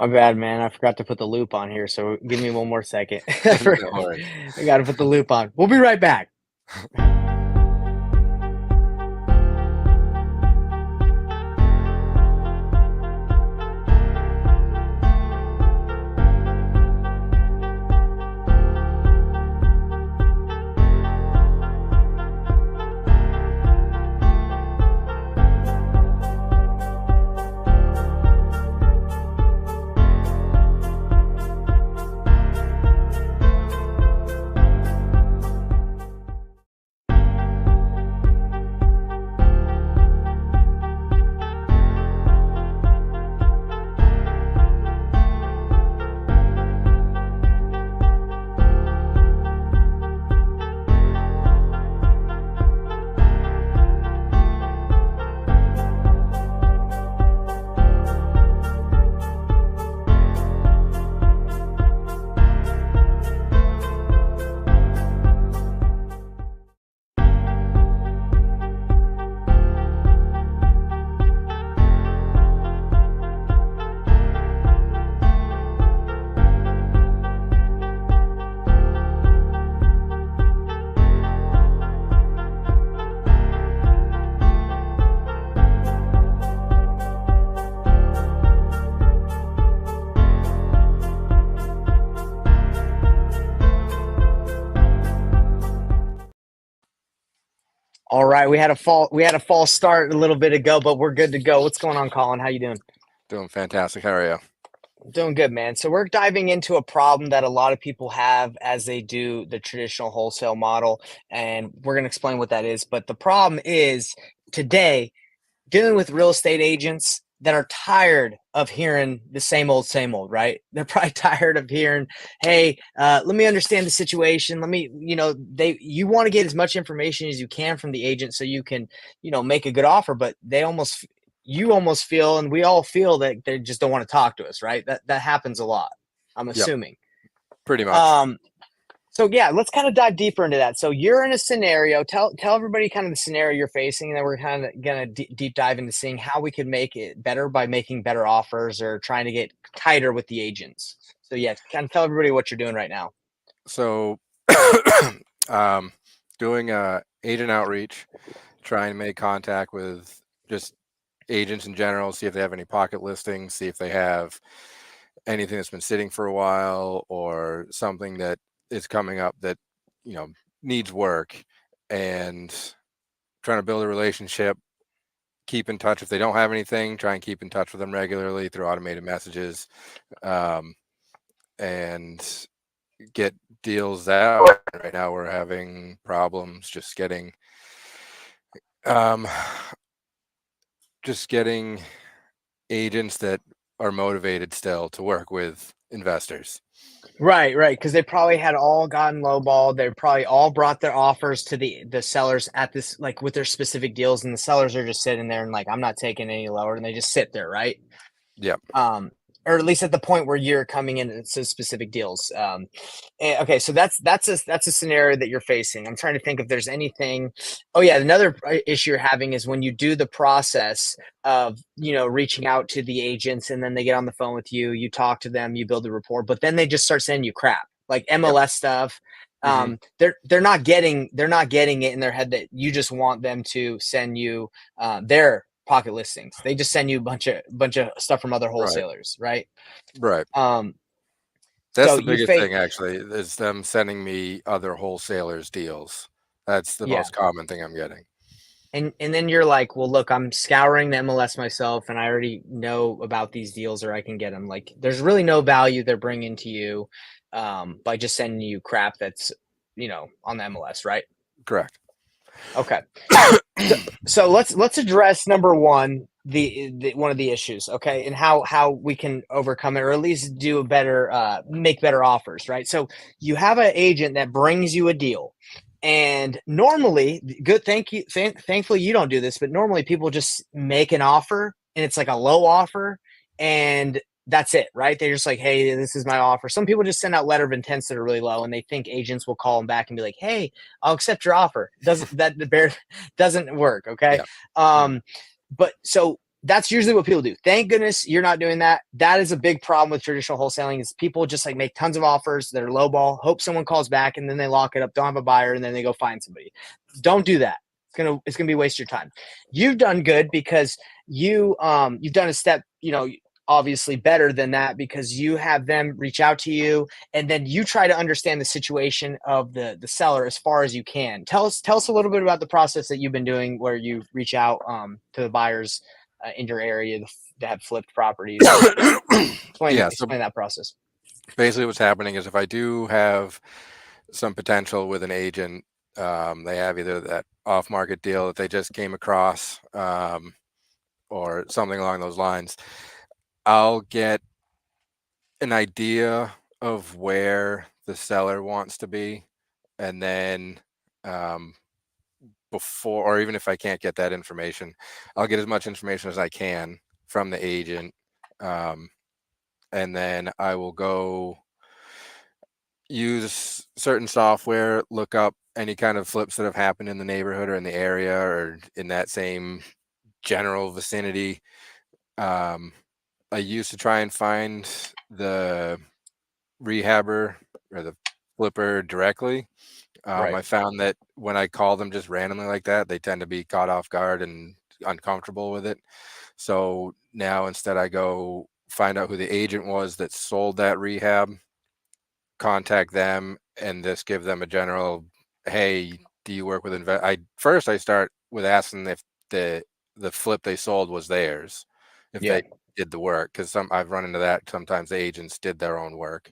bad, man. I forgot to put the loop on here, so give me one more second. No worries. I gotta put the loop on. We'll be right back. All right, we had a false start a little bit ago, but we're good to go. What's going on, Colin? How you doing? Doing fantastic. How are you? Doing good, man. So we're diving into a problem that a lot of people have as they do the traditional wholesale model, and we're going to explain what that is. But the problem is today dealing with real estate agents that are tired of hearing the same old, right? They're probably tired of hearing, hey, let me understand the situation. Let me, you want to get as much information as you can from the agent so you can, make a good offer, but you almost feel, and we all feel that they just don't want to talk to us, right? That happens a lot, I'm Yep, assuming. pretty much. Um, so yeah, let's kind of dive deeper into that. So you're in a scenario. Tell everybody kind of the scenario you're facing, and then we're kind of gonna deep dive into seeing how we could make it better by making better offers or trying to get tighter with the agents. So yeah, kind of tell everybody what you're doing right now. So, um, doing agent outreach, trying to make contact with just agents in general, see if they have any pocket listings, see if they have anything that's been sitting for a while or something that is coming up that, you know, needs work, and trying to build a relationship, keep in touch. If they don't have anything, try and keep in touch with them regularly through automated messages, um, and get deals out. Right now we're having problems um, just getting agents that are motivated still to work with investors. Right, right, because they probably had all gotten lowballed. They probably all brought their offers to the sellers at this, like, with their specific deals, and the sellers are just sitting there and like, I'm not taking any lower, and they just sit there, right? Yep. um, or at least at the point where you're coming in to specific deals. Okay, so that's a scenario that you're facing. I'm trying to think if there's anything. Oh yeah, another issue you're having is when you do the process of reaching out to the agents, and then they get on the phone with you, you talk to them, you build a rapport, but then they just start sending you crap like Yep. MLS stuff. Hmm. They're not getting it in their head that you just want them to send you their pocket listings. They just send you a bunch of stuff from other Right. wholesalers, right? Right. Um, That's so the you biggest fake, thing, actually, is them sending me other wholesalers deals. That's the yeah, most common thing I'm getting. and then you're like, well, look, I'm scouring the MLS myself, and I already know about these deals, or I can get them. Like, there's really no value they're bringing to you by just sending you crap that's on the MLS, right? Correct. Okay. So let's address number one, the one of the issues, okay, and how we can overcome it, or at least do a better make better offers, right? So you have an agent that brings you a deal, and normally, good, thankfully you don't do this, but normally people just make an offer, and it's like a low offer, and that's it, right? They're just like, hey, this is my offer. Some people just send out letter of intents that are really low, and they think agents will call them back and be like, hey, I'll accept your offer. Doesn't that the bear doesn't work, okay? Yeah. Mhm. um but so that's usually what people do. Thank goodness you're not doing that. That is a big problem with traditional wholesaling is people just like make tons of offers that are lowball, hope someone calls back, and then they lock it up, don't have a buyer, and then they go find somebody. Don't do that. It's gonna be waste your time. You've done good because you've done a step, obviously better than that because you have them reach out to you and then you try to understand the situation of the seller as far as you can. Tell us a little bit about the process that you've been doing where you reach out to the buyers in your area that have flipped properties. Explain Yeah. So explain that process. basically, what's happening is if I do have some potential with an agent, they have either that off-market deal that they just came across, or something along those lines. I'll get an idea of where the seller wants to be, and then um, before, or even if I can't get that information, I'll get as much information as I can from the agent, um, and then I will go use certain software, look up any kind of flips that have happened in the neighborhood or in the area or in that same general vicinity. Um, I used to try and find the rehabber or the flipper directly. Right. I found that when I call them just randomly like that, they tend to be caught off guard and uncomfortable with it. So now instead, I go find out who the agent was that sold that rehab, contact them, and just give them a general, hey, do you work with I start with asking if the flip they sold was theirs, if Yeah. they did the work, because I've run into that sometimes the agents did their own work.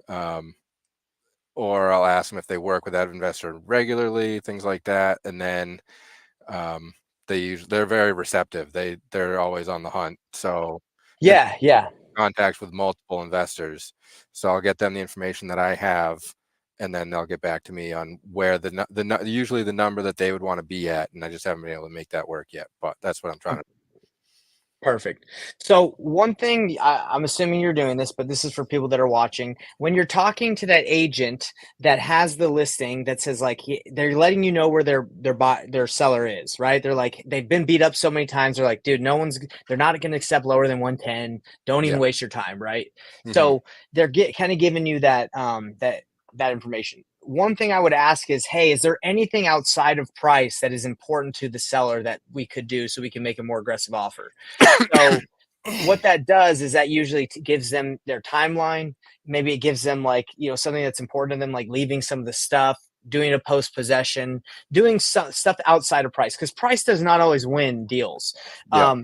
Um, or I'll ask them if they work with that investor regularly, things like that. And then um, they're very receptive. They're always on the hunt. So and Yeah. Yeah. contacts with multiple investors. So I'll get them the information that I have, and then they'll get back to me on where usually the number that they would want to be at, and I just haven't been able to make that work yet. But that's what I'm trying to. Perfect. So one thing I'm assuming you're doing this, but this is for people that are watching. When you're talking to that agent that has the listing that says like they're letting you know where their seller is, right? They're like they've been beat up so many times. They're like, dude, they're not going to accept lower than 110. Don't even Yeah. waste your time, right? Hmm. So they're kind of giving you that information. One thing I would ask is, hey, is there anything outside of price that is important to the seller that we could do so we can make a more aggressive offer? So what that does is that usually gives them their timeline. Maybe it gives them like, something that's important to them, like leaving some of the stuff, doing a post possession, doing stuff outside of price because price does not always win deals. Yeah.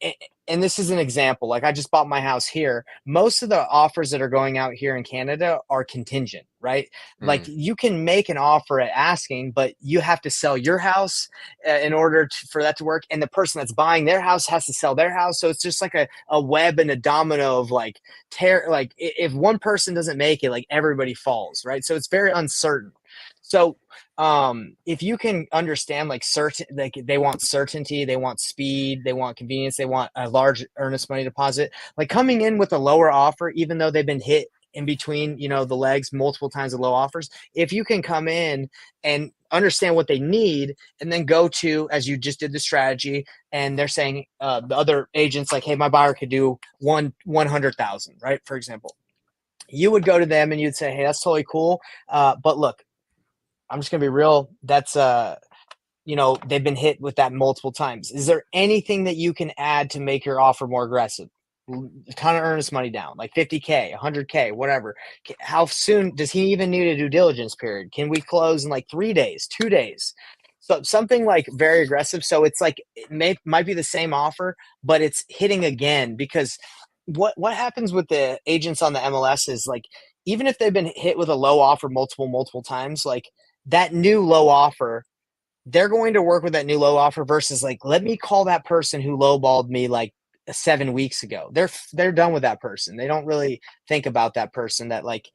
And, and this is an example. Like I just bought my house here. Most of the offers that are going out here in Canada are contingent, right? Like Mm, you can make an offer at asking, but you have to sell your house in order for that to work. And the person that's buying their house has to sell their house. So it's just like a web and a domino of like like if one person doesn't make it, like everybody falls, right? So it's very uncertain. So if you can understand like they want certainty, they want speed, they want convenience, they want a large earnest money deposit, like coming in with a lower offer, even though they've been hit in between, the legs multiple times of low offers. If you can come in and understand what they need and then go to, as you just did the strategy, and they're saying the other agents like, hey, my buyer could do 100,000, right? For example, you would go to them and you'd say, hey, that's totally cool. But look, I'm just gonna be real. That's they've been hit with that multiple times. Is there anything that you can add to make your offer more aggressive? A ton of earnest money down, like 50K, 100K, whatever. How soon does he even need a due diligence period? Can we close in like 3 days, 2 days? So something like very aggressive. So it's like might be the same offer, but it's hitting again because what happens with the agents on the MLS is like even if they've been hit with a low offer multiple times, like that new low offer, they're going to work with that new low offer versus like, let me call that person who lowballed me like 7 weeks ago. They're done with that person. They don't really think about that person that like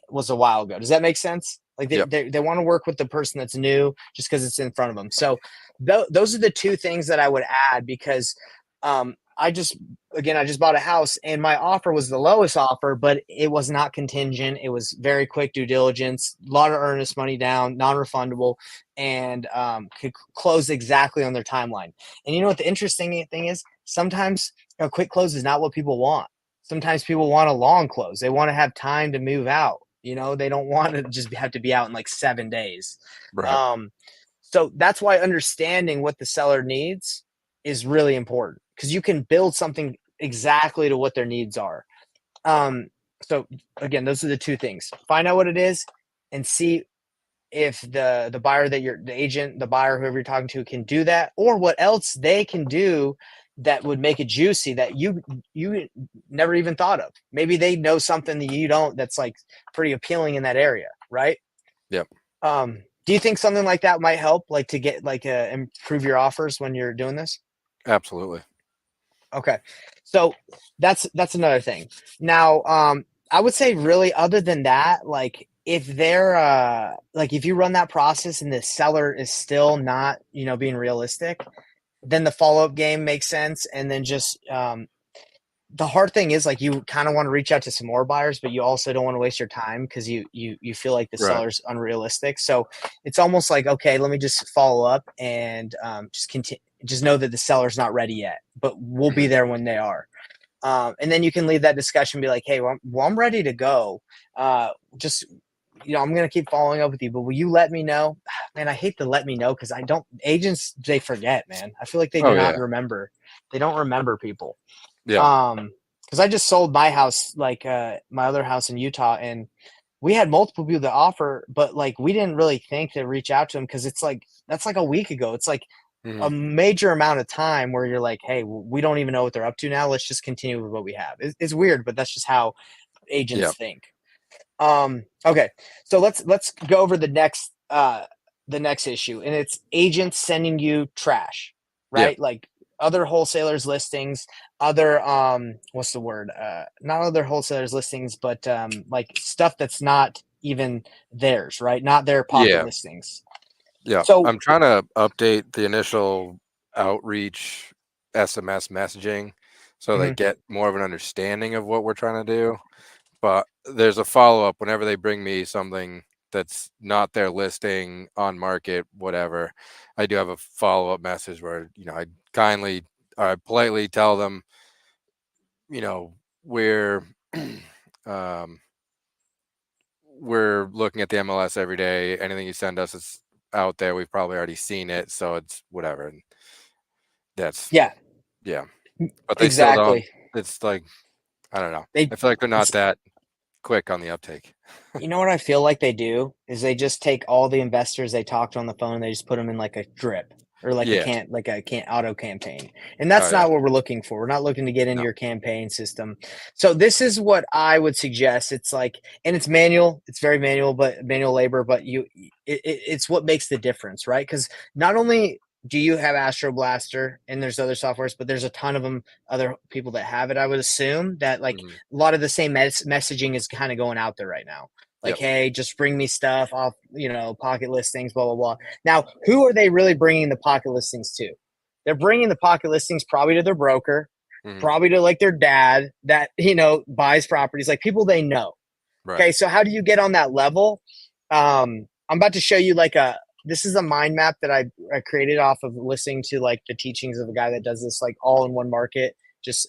was a while ago. Does that make sense? Like yep. they want to work with the person that's new just because it's in front of them. So those are the two things that I would add because I just bought a house and my offer was the lowest offer, but it was not contingent. It was very quick due diligence, a lot of earnest money down, non-refundable, and could close exactly on their timeline. And you know what the interesting thing is? sometimes a quick close is not what people want. Sometimes people want a long close. They want to have time to move out. They don't want to just have to be out in like 7 days. Right. Um, so that's why understanding what the seller needs is really important, because you can build something exactly to what their needs are. Um, so again, those are the two things. Find out what it is and see if the buyer that you're the agent, the buyer, whoever you're talking to, can do that, or what else they can do that would make it juicy that you never even thought of. Maybe they know something that you don't, that's like pretty appealing in that area, right? Yep. Do you think something like that might help, like to get like improve your offers when you're doing this? Absolutely. Okay. So that's another thing. Now, I would say really other than that, like if they're like if you run that process and the seller is still not, being realistic, then the follow-up game makes sense. And then just the hard thing is like you kind of want to reach out to some more buyers, but you also don't want to waste your time because you feel like the Right. seller's unrealistic. So it's almost like, okay, let me just follow up and just continue. Just know that the seller's not ready yet, but we'll be Hmm. there when they are. And then you can leave that discussion and be like, hey, I'm ready to go. Just, I'm going to keep following up with you, but will you let me know? Man, I hate to let me know because I don't, agents, they forget, man. I feel like they do Oh not yeah. remember. They don't remember people. Yeah. Because I just sold my house, like my other house in Utah, and we had multiple people that offer, but like we didn't really think to reach out to them because it's like that's like a week ago. It's like a Hmm. major amount of time where you're like, hey, we don't even know what they're up to now. Let's just continue with what we have. It's weird, but that's just how Yeah. agents think. Okay, so let's go over the next issue, and it's agents sending you trash, Yeah. right? Like other wholesalers listings, other what's the word? Not other wholesalers listings, but like stuff that's not even theirs, right? Not their pocket Yeah. listings. Yeah. So I'm trying to update the initial outreach SMS messaging so they mhm, get more of an understanding of what we're trying to do. But there's a follow up whenever they bring me something that's not their listing on market, whatever. I do have a follow up message where, I kindly, I politely tell them, we're, um, we're looking at the MLS every day. Anything you send us is out there. We've probably already seen it, so it's whatever. And that's yeah, yeah. But they still don't. exactly. It's like I don't know. They I feel like they're not it's that quick on the uptake. You know what I feel like they do is they just take all the investors they talked to on the phone and they just put them in like a drip or like a Yeah. can't like a can't auto campaign. And Oh that's yeah. not what we're looking for. We're not looking to get into No. your campaign system. So this is what I would suggest. It's like, and it's manual. It's very manual, but manual labor. But it's what makes the difference, right? Because not only do you have Astro Blaster and there's other softwares, but there's a ton of them, other people that have it. I would assume that like Hmm. a lot of the same messaging is kind of going out there right now, like, Yep. hey, just bring me stuff off, pocket listings, blah, blah, blah. Now, who are they really bringing the pocket listings to? They're bringing the pocket listings probably to their broker, Hmm. probably to like their dad that, buys properties, like people they know. Right. Okay. So how do you get on that level? I'm about to show you this is a mind map that I created off of listening to like the teachings of a guy that does this like all in one market. Just,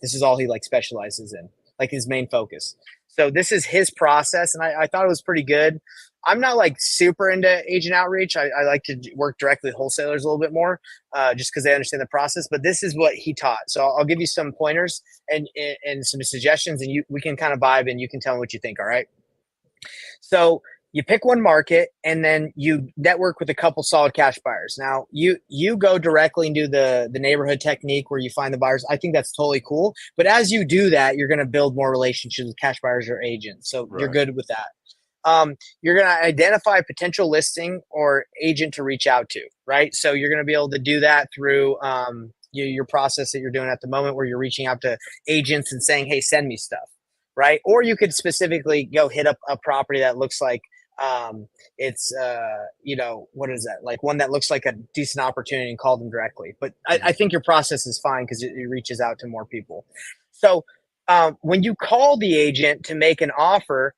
this is all he like specializes in, like his main focus. So this is his process, and I thought it was pretty good. I'm not like super into agent outreach. I like to work directly with wholesalers a little bit more, just because they understand the process. But this is what he taught. So I'll give you some pointers and some suggestions, and we can kind of vibe, and you can tell me what you think. All right. So you pick one market and then you network with a couple solid cash buyers. Now you go directly and do the neighborhood technique where you find the buyers. I think that's totally cool. But as you do that, you're going to build more relationships with cash buyers or agents. So you're Right. good with that. You're going to identify a potential listing or agent to reach out to, right? So you're going to be able to do that through your process that you're doing at the moment where you're reaching out to agents and saying, hey, send me stuff, right? Or you could specifically go hit up a property that looks like it's what is that, like one that looks like a decent opportunity, and call them directly. But I Hmm. think your process is fine because it reaches out to more people. So when you call the agent to make an offer,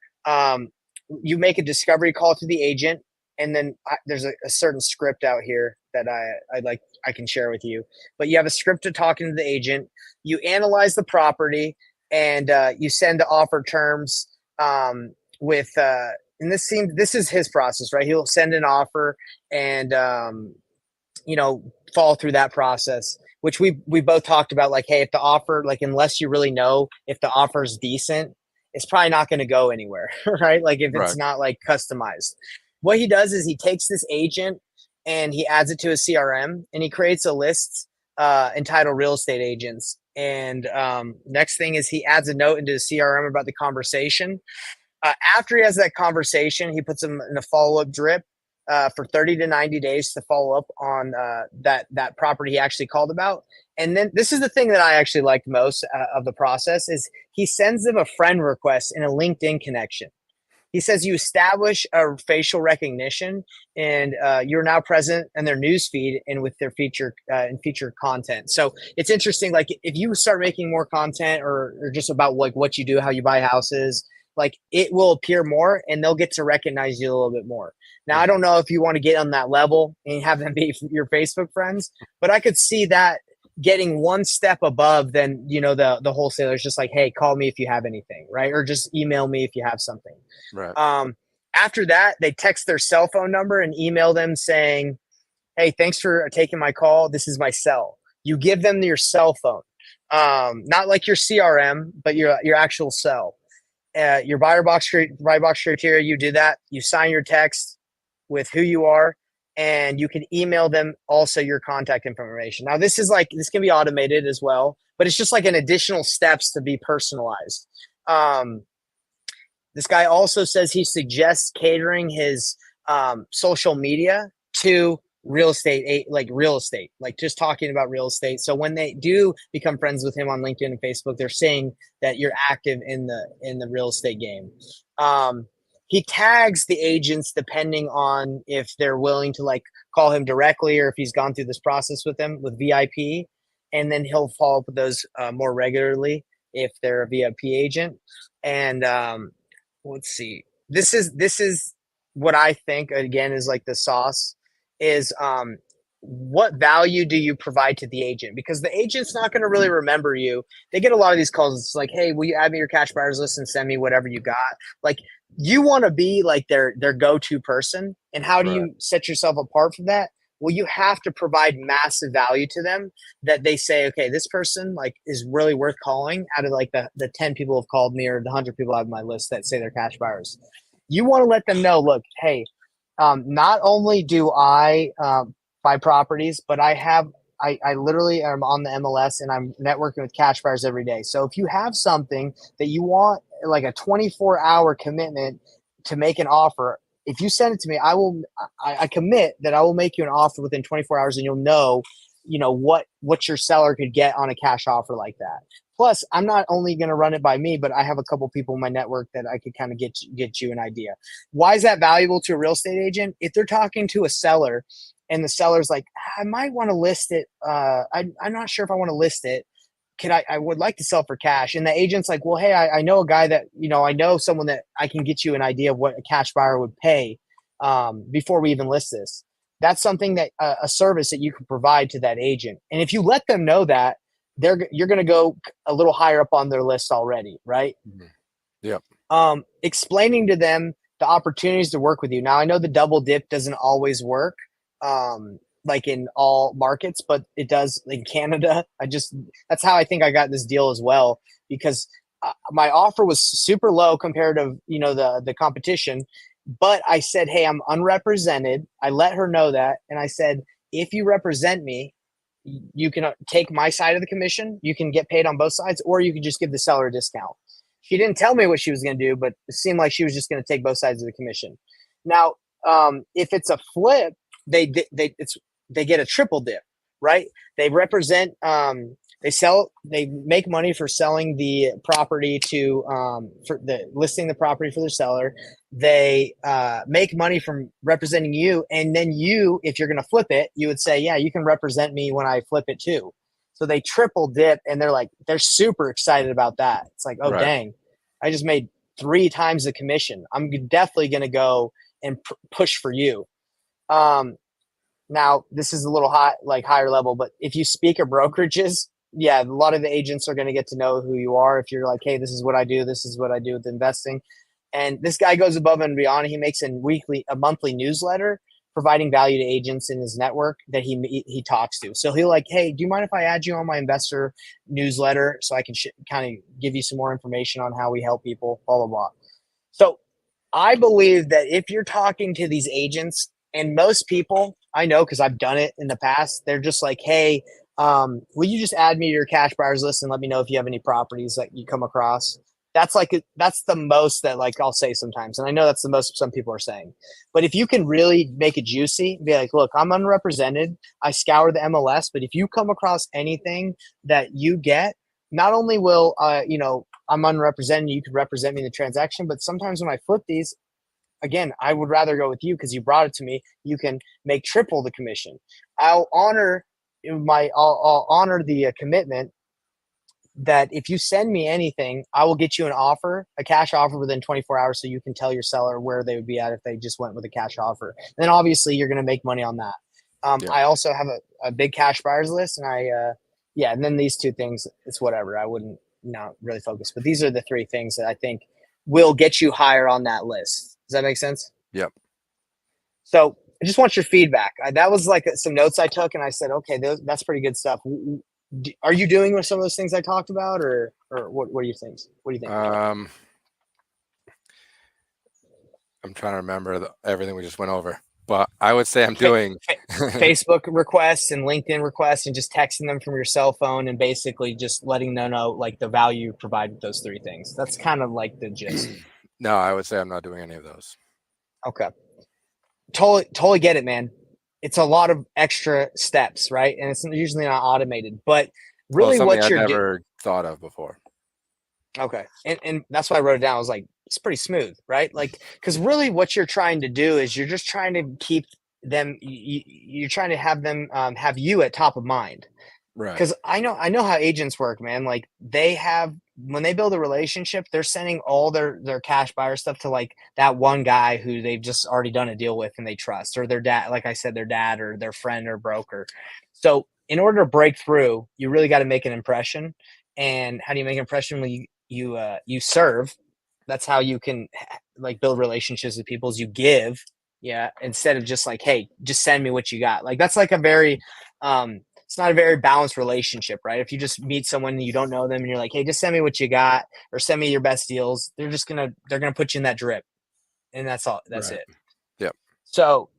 you make a discovery call to the agent, and then there's a certain script out here that I can share with you. But you have a script to talking to the agent. You analyze the property, and you send the offer terms with. And this is his process, right? He'll send an offer and follow through that process, which we both talked about. Like, hey, if the offer, like, unless you really know if the offer is decent, it's probably not going to go anywhere, right? Like if it's Right. not like customized. What he does is he takes this agent and he adds it to his CRM, and he creates a list entitled real estate agents. And next thing is he adds a note into his CRM about the conversation. After he has that conversation, he puts them in a follow up drip for 30 to 90 days to follow up on that property he actually called about. And then this is the thing that I actually liked most of the process is he sends them a friend request and a LinkedIn connection. He says you establish a facial recognition, and you're now present in their news feed and with their featured content. So it's interesting. Like if you start making more content or just about like what you do, how you buy houses, like it will appear more, and they'll get to recognize you a little bit more. Now I Hmm. don't know if you want to get on that level and have them be your Facebook friends, but I could see that getting one step above than the wholesalers just like, hey, call me if you have anything, right? Or just email me if you have something. Right. um, After that, they text their cell phone number and email them saying, hey, thanks for taking my call. This is my cell. You give them your cell phone, not like your CRM, but your actual cell. Your buy box criteria, you do that. You sign your text with who you are, and you can email them also your contact information. Now, this can be automated as well, but it's just like an additional steps to be personalized. Um, this guy also says he suggests catering his social media to real estate, like just talking about real estate. So when they do become friends with him on LinkedIn and Facebook, they're saying that you're active in the real estate game. Um, he tags the agents depending on if they're willing to like call him directly or if he's gone through this process with them with VIP, and then he'll follow up with those more regularly if they're a VIP agent. And let's see. This is what I think again is like the sauce is what value do you provide to the agent? Because the agent's not going to really remember you. They get a lot of these calls. It's like, hey, will you add me your cash buyers list and send me whatever you got? Like you want to be like their go-to person. And how do Right. you set yourself apart from that? Well, you have to provide massive value to them that they say, okay, this person like is really worth calling out of like the 10 people have called me or the 100 people I have on my list that say they're cash buyers. You want to let them know, look, hey, not only do I buy properties, but I literally am on the MLS and I'm networking with cash buyers every day. So if you have something that you want, like a 24-hour commitment to make an offer, if you send it to me, I commit that I will make you an offer within 24 hours, and you'll know, what your seller could get on a cash offer like that. Plus, I'm not only going to run it by me, but I have a couple people in my network that I could kind of get you an idea. Why is that valuable to a real estate agent? If they're talking to a seller and the seller's like, I might want to list it. I'm not sure if I want to list it. I would like to sell for cash. And the agent's like, well, hey, I know a guy that, I know someone that I can get you an idea of what a cash buyer would pay before we even list this. That's something that a service that you can provide to that agent. And if you let them know that, you're going to go a little higher up on their list already, right? Hmm. Yep. Explaining to them the opportunities to work with you. Now, I know the double dip doesn't always work, like in all markets, but it does in Canada. That's how I think I got this deal as well, because my offer was super low compared to, the competition. But I said, hey, I'm unrepresented. I let her know that. And I said, if you represent me, you can take my side of the commission. You can get paid on both sides, or you can just give the seller a discount. She didn't tell me what she was going to do, but it seemed like she was just going to take both sides of the commission. Now, if it's a flip, they get a triple dip, right? They represent, they make money for selling the property for the listing the property for their seller. They make money from representing you, and then you, if you're going to flip it, you would say, yeah, you can represent me when I flip it too. So they triple dip, and they're super excited about that. It's like, oh Right. dang, I just made 3 times the commission. I'm definitely going to go and push for you. Um, Now, this is a little high, like higher level, but if you speak of brokerages, yeah, a lot of the agents are going to get to know who you are. If you're like, hey, this is what I do, this is what I do with investing. And this guy goes above and beyond. He makes a monthly newsletter providing value to agents in his network that he talks to. So he'll like, hey, do you mind if I add you on my investor newsletter so I can kind of give you some more information on how we help people, blah, blah, blah. So I believe that if you're talking to these agents, and most people I know because I've done it in the past, they're just like, hey, will you just add me to your cash buyers list and let me know if you have any properties that you come across? That's the most that like I'll say sometimes, and I know that's the most some people are saying. But if you can really make it juicy, be like, look, I'm unrepresented. I scour the MLS, but if you come across anything that you get, not only will I'm unrepresented, you could represent me in the transaction, but sometimes when I flip these, again, I would rather go with you because you brought it to me. You can make triple the commission. I'll honor I'll honor the commitment that if you send me anything, I will get you an offer, a cash offer within 24 hours so you can tell your seller where they would be at if they just went with a cash offer. And then obviously you're going to make money on that. Yeah. I also have a big cash buyers list and yeah, and then these two things, it's whatever. I wouldn't not really focus, but these are the three things that I think will get you higher on that list. Does that make sense? Yep. So I just want your feedback. That was like some notes I took, and I said, okay, that's pretty good stuff. Are you doing with some of those things I talked about, or what do you think? What do you think? I'm trying to remember everything we just went over, but I would say I'm doing Facebook requests and LinkedIn requests, and just texting them from your cell phone, and basically just letting them know like the value you provide with those three things. That's kind of like the gist. No, I would say I'm not doing any of those. Okay, totally get it, man. It's a lot of extra steps, right? And it's usually not automated, but Well, really something what I'd you're doing. never thought of before. Okay. And that's why I wrote it down. I was like, it's pretty smooth, right? Like, because really what you're trying to do is you're just trying to keep them, you're trying to have them have you at top of mind. Right. Because I know how agents work, man. Like they have, when they build a relationship, they're sending all their cash buyer stuff to like that one guy who they've just already done a deal with and they trust, or their dad, like I said, their dad or their friend or broker. So in order to break through, you really got to make an impression. And how do you make an impression? When you serve. That's how you can like build relationships with people. Is you give, yeah, instead of just like, hey, just send me what you got. Like that's like a very it's not a very balanced relationship, right? If you just meet someone and you don't know them and you're like, hey, just send me what you got or send me your best deals, they're gonna put you in that drip. And that's all. That's Right. it. Yep. So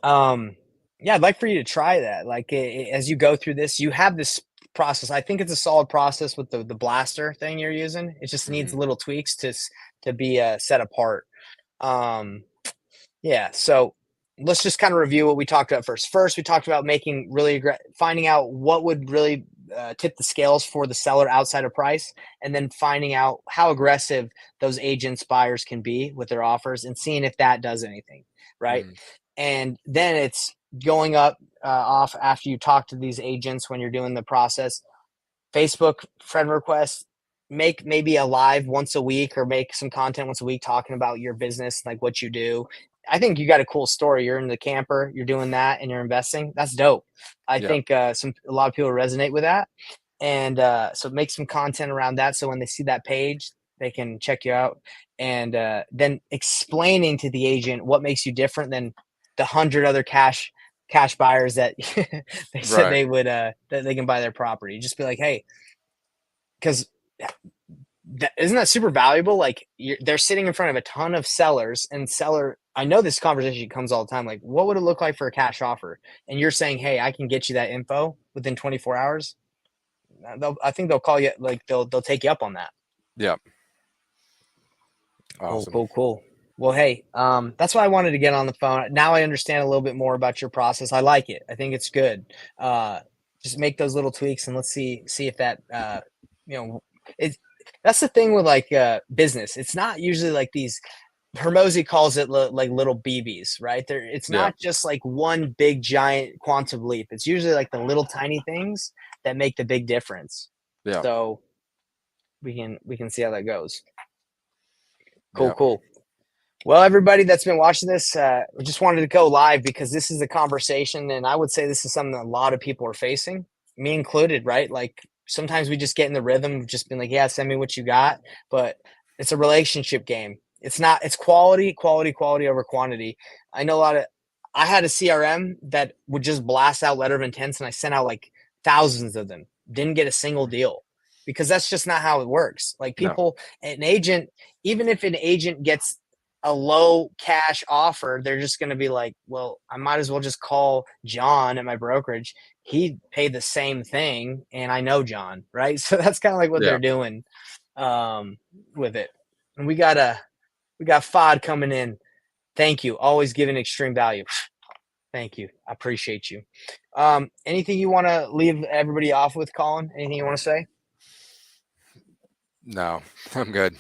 yeah, I'd like for you to try that. Like as you go through this, you have this process. I think it's a solid process with the blaster thing you're using. It just needs Hmm. little tweaks to be set apart. Um, yeah. So let's just kind of review what we talked about first. First, we talked about making really finding out what would really tip the scales for the seller outside of price, and then finding out how aggressive those agents buyers can be with their offers, and seeing if that does anything, right? Hmm. And then it's going up off after you talk to these agents when you're doing the process. Facebook friend requests, make maybe a live once a week or make some content once a week talking about your business, like what you do. I think you got a cool story. You're in the camper, you're doing that, and you're investing. That's dope. I Yep. think a lot of people resonate with that, and so make some content around that. So when they see that page, they can check you out, and then explaining to the agent what makes you different than the 100 other cash buyers that they said Right. they would that they can buy their property. Just be like, hey, because isn't that super valuable? Like they're sitting in front of a ton of sellers, and seller. I know this conversation comes all the time. Like, what would it look like for a cash offer? And you're saying, hey, I can get you that info within 24 hours. I think they'll call you. Like they'll take you up on that. Yep. Cool, Awesome. cool, cool. Well, hey, that's why I wanted to get on the phone. Now I understand a little bit more about your process. I like it. I think it's good. Uh, just make those little tweaks and let's see if that you know it's that's the thing with like business. It's not usually like these. Hermosi calls it like little BBs, right? There, it's Yep. not just like one big giant quantum leap. It's usually like the little tiny things that make the big difference. Yep. So we can see how that goes. Cool, Yep. cool. Well, everybody that's been watching this, we just wanted to go live because this is a conversation, and I would say this is something that a lot of people are facing, me included, right? Like sometimes we just get in the rhythm of just being like, "Yeah, send me what you got," but it's a relationship game. It's not. It's quality, quality, quality over quantity. I know a lot of. I had a CRM that would just blast out letter of intents, and I sent out like thousands of them. Didn't get a single deal because that's just not how it works. Like No. people, an agent, even if an agent gets a low cash offer, they're just going to be like, well, I might as well just call John at my brokerage. He paid the same thing, and I know John, right? So that's kind of like what Yeah. they're doing um, with it. And we got Fod coming in. Thank you. Always giving extreme value. Thank you. I appreciate you. Anything you want to leave everybody off with, Colin? Anything you want to say? No, I'm good.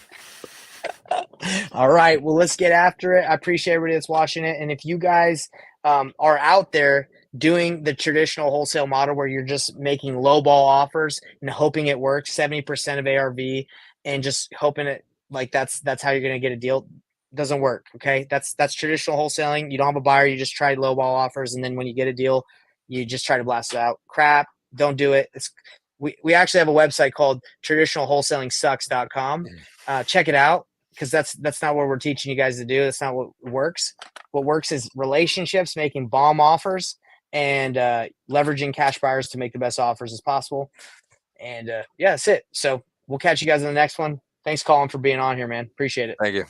All right. Well, let's get after it. I appreciate everybody that's watching it. And if you guys are out there doing the traditional wholesale model where you're just making low ball offers and hoping it works, 70% of ARV, and just hoping it like that's how you're going to get a deal, doesn't work. Okay. That's traditional wholesaling. You don't have a buyer. You just try low ball offers. And then when you get a deal, you just try to blast it out. Crap. Don't do it. We actually have a website called traditionalwholesalingsucks.com. Check it out because that's not what we're teaching you guys to do. That's not what works. What works is relationships, making bomb offers, and leveraging cash buyers to make the best offers as possible. And yeah, that's it. So we'll catch you guys in the next one. Thanks, Colin, for being on here, man. Appreciate it. Thank you.